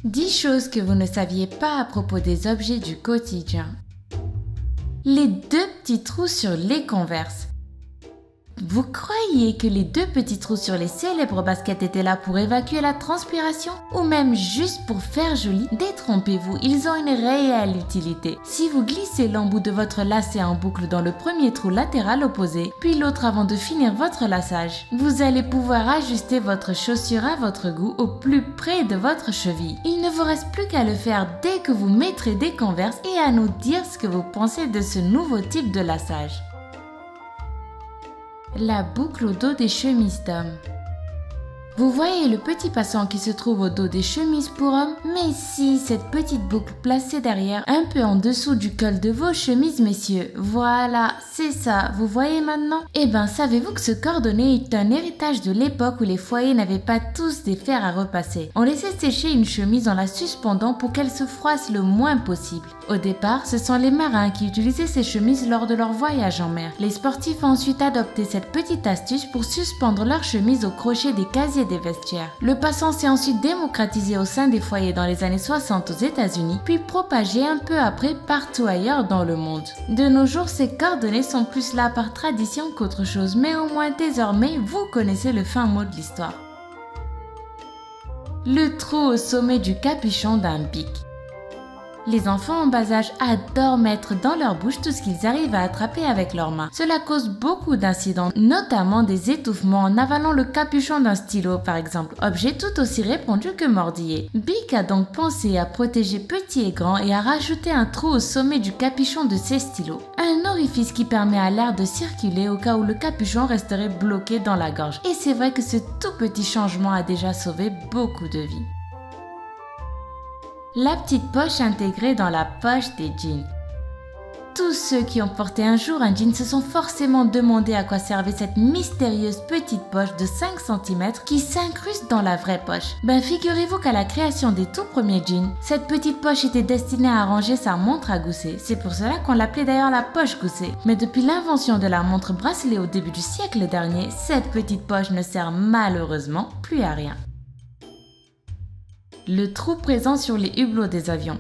10 choses que vous ne saviez pas à propos des objets du quotidien. Les 2 petits trous sur les Converse. Vous croyez que les 2 petits trous sur les célèbres baskets étaient là pour évacuer la transpiration ou même juste pour faire joli? Détrompez-vous, ils ont une réelle utilité. Si vous glissez l'embout de votre lacet en boucle dans le premier trou latéral opposé, puis l'autre avant de finir votre laçage, vous allez pouvoir ajuster votre chaussure à votre goût au plus près de votre cheville. Il ne vous reste plus qu'à le faire dès que vous mettrez des Converse et à nous dire ce que vous pensez de ce nouveau type de laçage. La boucle au dos des chemises d'hommes. Vous voyez le petit passant qui se trouve au dos des chemises pour hommes? Mais si, cette petite boucle placée derrière, un peu en dessous du col de vos chemises, messieurs. Voilà, c'est ça, vous voyez maintenant? Eh ben, savez-vous que ce cordonnet est un héritage de l'époque où les foyers n'avaient pas tous des fers à repasser? On laissait sécher une chemise en la suspendant pour qu'elle se froisse le moins possible. Au départ, ce sont les marins qui utilisaient ces chemises lors de leur voyage en mer. Les sportifs ont ensuite adopté cette petite astuce pour suspendre leur chemise au crochet des casiers des vestiaires. Le passant s'est ensuite démocratisé au sein des foyers dans les années 60 aux États-Unis, puis propagé un peu après partout ailleurs dans le monde. De nos jours, ces cordonnets sont plus là par tradition qu'autre chose, mais au moins désormais, vous connaissez le fin mot de l'histoire. Le trou au sommet du capuchon d'un bic. Les enfants en bas âge adorent mettre dans leur bouche tout ce qu'ils arrivent à attraper avec leurs mains. Cela cause beaucoup d'incidents, notamment des étouffements en avalant le capuchon d'un stylo par exemple, objet tout aussi répandu que mordillé. Bic a donc pensé à protéger petits et grands et à rajouter un trou au sommet du capuchon de ses stylos. Un orifice qui permet à l'air de circuler au cas où le capuchon resterait bloqué dans la gorge. Et c'est vrai que ce tout petit changement a déjà sauvé beaucoup de vies. La petite poche intégrée dans la poche des jeans. Tous ceux qui ont porté un jour un jean se sont forcément demandé à quoi servait cette mystérieuse petite poche de 5 cm qui s'incruste dans la vraie poche. Ben figurez-vous qu'à la création des tout premiers jeans, cette petite poche était destinée à ranger sa montre à gousset. C'est pour cela qu'on l'appelait d'ailleurs la poche gousset. Mais depuis l'invention de la montre bracelet au début du siècle dernier, cette petite poche ne sert malheureusement plus à rien. Le trou présent sur les hublots des avions.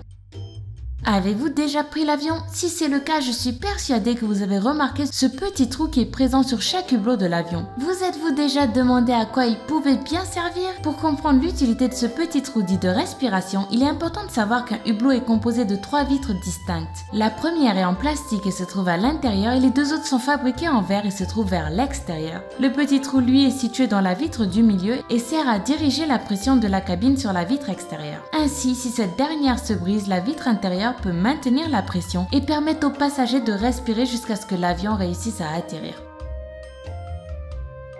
Avez-vous déjà pris l'avion? Si c'est le cas, je suis persuadée que vous avez remarqué ce petit trou qui est présent sur chaque hublot de l'avion. Vous êtes-vous déjà demandé à quoi il pouvait bien servir? Pour comprendre l'utilité de ce petit trou dit de respiration, il est important de savoir qu'un hublot est composé de 3 vitres distinctes. La première est en plastique et se trouve à l'intérieur et les 2 autres sont fabriquées en verre et se trouvent vers l'extérieur. Le petit trou lui est situé dans la vitre du milieu et sert à diriger la pression de la cabine sur la vitre extérieure. Ainsi, si cette dernière se brise, la vitre intérieure peut maintenir la pression et permettre aux passagers de respirer jusqu'à ce que l'avion réussisse à atterrir.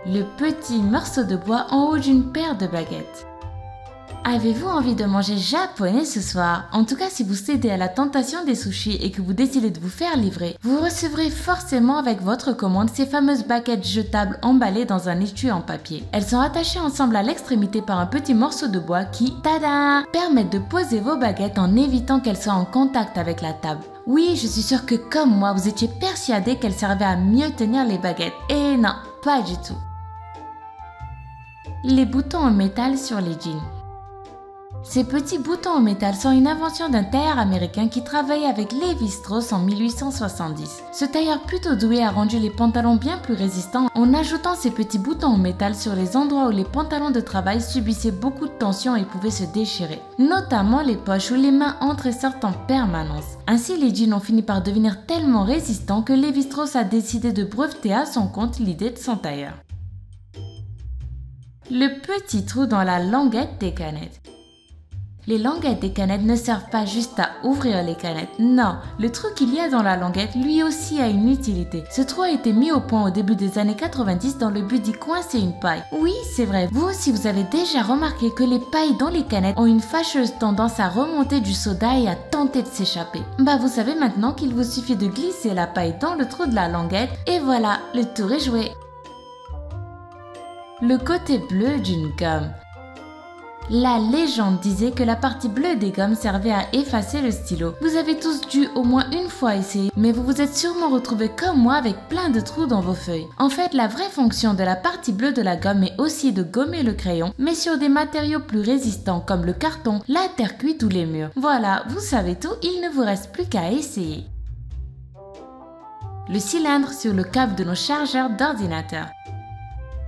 Le petit morceau de bois en haut d'une paire de baguettes. Avez-vous envie de manger japonais ce soir? En tout cas, si vous cédez à la tentation des sushis et que vous décidez de vous faire livrer, vous recevrez forcément avec votre commande ces fameuses baguettes jetables emballées dans un étui en papier. Elles sont attachées ensemble à l'extrémité par un petit morceau de bois qui, tada, permettent de poser vos baguettes en évitant qu'elles soient en contact avec la table. Oui, je suis sûre que comme moi, vous étiez persuadé qu'elles servaient à mieux tenir les baguettes. Et non, pas du tout. Les boutons en métal sur les jeans. Ces petits boutons en métal sont une invention d'un tailleur américain qui travaillait avec Lévi-Strauss en 1870. Ce tailleur plutôt doué a rendu les pantalons bien plus résistants en ajoutant ces petits boutons en métal sur les endroits où les pantalons de travail subissaient beaucoup de tension et pouvaient se déchirer, notamment les poches où les mains entrent et sortent en permanence. Ainsi, les jeans ont fini par devenir tellement résistants que Lévi-Strauss a décidé de breveter à son compte l'idée de son tailleur. Le petit trou dans la languette des canettes. Les languettes des canettes ne servent pas juste à ouvrir les canettes, non, le trou qu'il y a dans la languette lui aussi a une utilité. Ce trou a été mis au point au début des années 90 dans le but d'y coincer une paille. Oui, c'est vrai, vous aussi vous avez déjà remarqué que les pailles dans les canettes ont une fâcheuse tendance à remonter du soda et à tenter de s'échapper. Bah vous savez maintenant qu'il vous suffit de glisser la paille dans le trou de la languette et voilà, le tour est joué. Le côté bleu d'une gomme. La légende disait que la partie bleue des gommes servait à effacer le stylo. Vous avez tous dû au moins une fois essayer, mais vous vous êtes sûrement retrouvés comme moi avec plein de trous dans vos feuilles. En fait, la vraie fonction de la partie bleue de la gomme est aussi de gommer le crayon, mais sur des matériaux plus résistants comme le carton, la terre cuite ou les murs. Voilà, vous savez tout, il ne vous reste plus qu'à essayer. Le cylindre sur le câble de nos chargeurs d'ordinateur.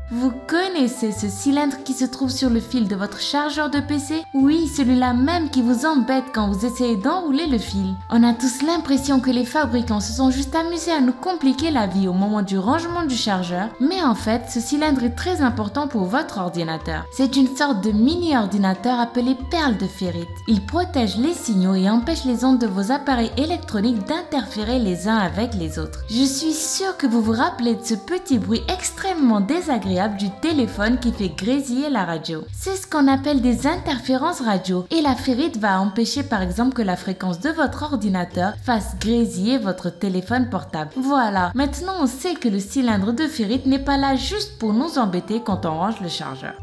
Vous connaissez ce cylindre qui se trouve sur le fil de votre chargeur de PC? Oui, celui-là même qui vous embête quand vous essayez d'enrouler le fil. On a tous l'impression que les fabricants se sont juste amusés à nous compliquer la vie au moment du rangement du chargeur, mais en fait, ce cylindre est très important pour votre ordinateur. C'est une sorte de mini-ordinateur appelé perle de ferrite. Il protège les signaux et empêche les ondes de vos appareils électroniques d'interférer les uns avec les autres. Je suis sûre que vous vous rappelez de ce petit bruit extrêmement désagréable du téléphone qui fait grésiller la radio. C'est ce qu'on appelle des interférences radio et la ferrite va empêcher par exemple que la fréquence de votre ordinateur fasse grésiller votre téléphone portable. Voilà, maintenant on sait que le cylindre de ferrite n'est pas là juste pour nous embêter quand on range le chargeur.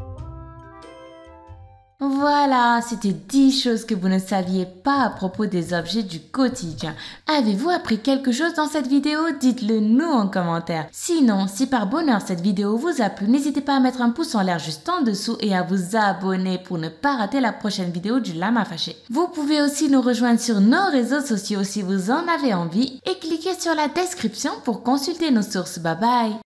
Voilà, c'était 10 choses que vous ne saviez pas à propos des objets du quotidien. Avez-vous appris quelque chose dans cette vidéo? Dites-le nous en commentaire. Sinon, si par bonheur cette vidéo vous a plu, n'hésitez pas à mettre un pouce en l'air juste en dessous et à vous abonner pour ne pas rater la prochaine vidéo du Lama Fâché. Vous pouvez aussi nous rejoindre sur nos réseaux sociaux si vous en avez envie et cliquez sur la description pour consulter nos sources. Bye bye!